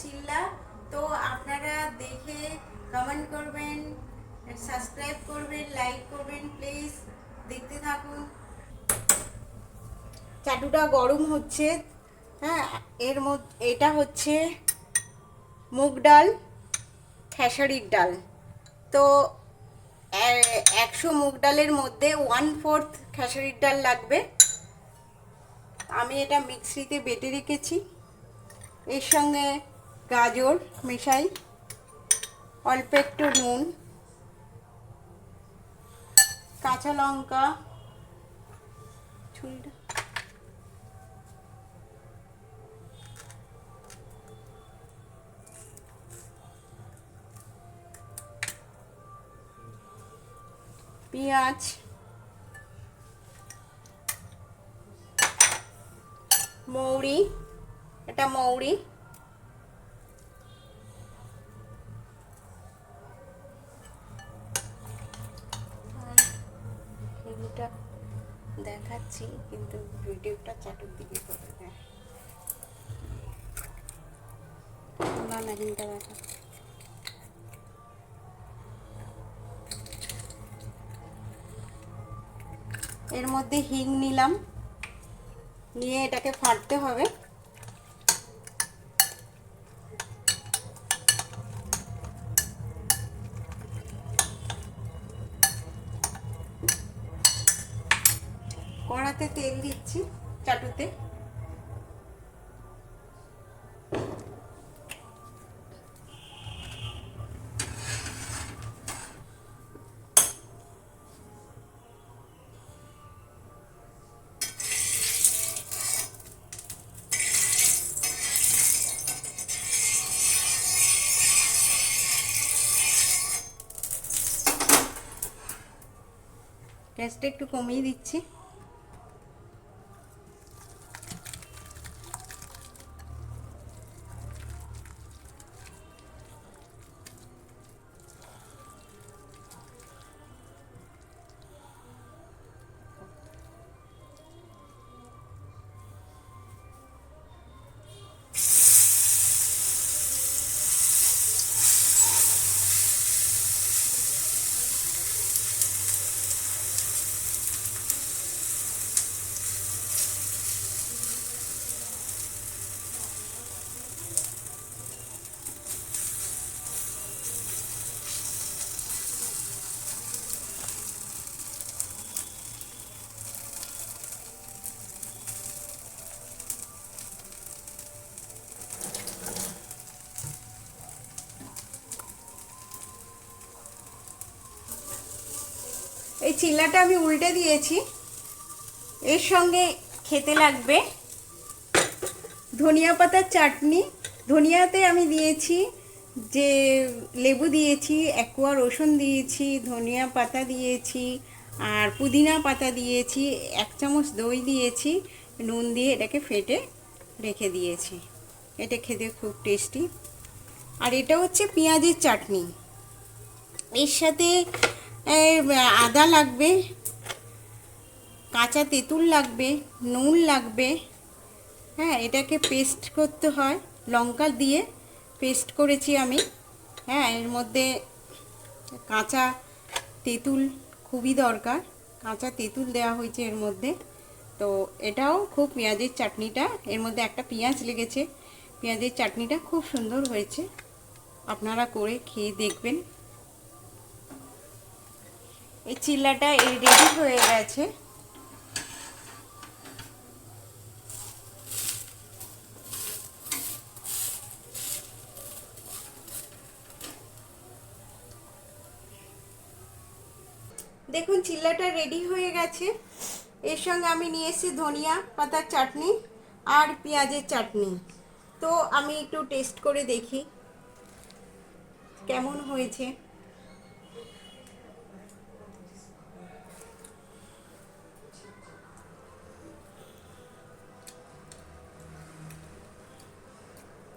চিল্লা। তো আপনারা দেখে কমেন্ট করবেন, সাবস্ক্রাইব করবেন, লাইক করবেন, প্লিজ দেখতে থাকুন। চাটুটা গরম হচ্ছে। হ্যাঁ, এর মধ্যে এটা হচ্ছে মুগ ডাল, খেসারির ডাল। তো 100 মুগ ডালের মধ্যে 1/4 খেসারির ডাল লাগবে। আমি এটা মিক্সিতে বেটে রেখেছি। এর সঙ্গে গাজর মেশাই, অল্প একটু নুন, কাঁচা লঙ্কা, ছুরিটা পেঁয়াজ, মৌরি, এটা মৌরি, হিংটা দেখাচ্ছি কিন্তু ভিডিওটা চাটুর দিকে করে দেয় না, না হিংটা দেখা। এর মধ্যে হিং নিলাম, নিয়ে এটাকে ফাটতে হবে। কড়াতে তেল দিচ্ছি চাটুতে। গ্যাসটা একটু কমিয়ে দিচ্ছি। এই চিল্লাটা আমি উল্টে দিয়েছি। এর সঙ্গে খেতে লাগবে ধনিয়া পাতার চাটনি। ধনিয়াতে আমি দিয়েছি যে লেবু দিয়েছি, এক কোয়া রসুন দিয়েছি, ধনিয়া পাতা দিয়েছি, আর পুদিনা পাতা দিয়েছি, 1 চামচ দই দিয়েছি, নুন দিয়ে এটাকে ফেটে রেখে দিয়েছি। এটা খেতে খুব টেস্টি। আর এটা হচ্ছে পেঁয়াজের চাটনি। এর সাথে আদা লাগবে, কাঁচা তেঁতুল লাগবে, নুন লাগবে। হ্যাঁ, এটাকে পেস্ট করতে হয়, লঙ্কা দিয়ে পেস্ট করেছি আমি। হ্যাঁ, এর মধ্যে কাঁচা তেঁতুল খুবই দরকার, কাঁচা তেঁতুল দেওয়া হয়েছে এর মধ্যে। তো এটাও খুব, পেঁয়াজের চাটনিটা, এর মধ্যে একটা পেঁয়াজ লেগেছে। পেঁয়াজের চাটনিটা খুব সুন্দর হয়েছে, আপনারা করে খেয়ে দেখবেন। এই চিল্লাটা রেডি হয়ে গেছে। দেখুন চিল্লাটা রেডি হয়ে গেছে। এর সঙ্গে আমি নিয়ে এসেছি ধনিয়া পাতার চাটনি আর পেঁয়াজের চাটনি। তো আমি একটু টেস্ট করে দেখি কেমন হয়েছে।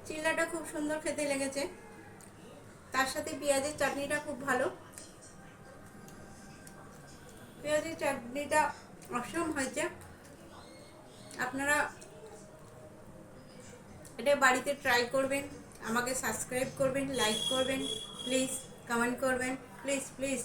চিল্লাটা খুব সুন্দর খেতে লেগেছে, তার সাথে পেঁয়াজের চাটনিটা খুব ভালো। পেঁয়াজের চাটনিটা অসম হয়েছে। আপনারা এটা বাড়িতে ট্রাই করবেন, আমাকে সাবস্ক্রাইব করবেন, লাইক করবেন, প্লিজ কমেন্ট করবেন, প্লিজ প্লিজ।